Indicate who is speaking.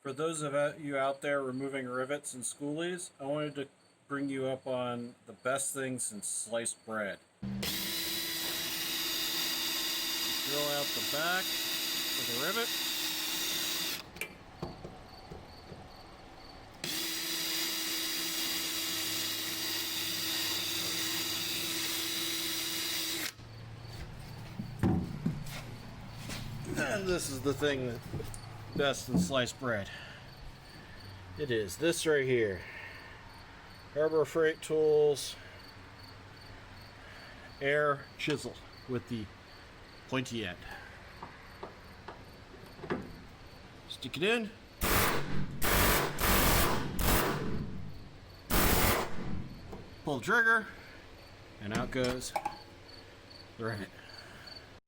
Speaker 1: For those of you out there removing rivets and schoolies, I wanted to bring you up on the best thing since sliced bread. Drill out the back with a rivet. And this is the thing that best in sliced bread. It is this right here. Harbor Freight Tools Air Chisel with the pointy end. Stick it in. Pull the trigger, and out goes the rivet.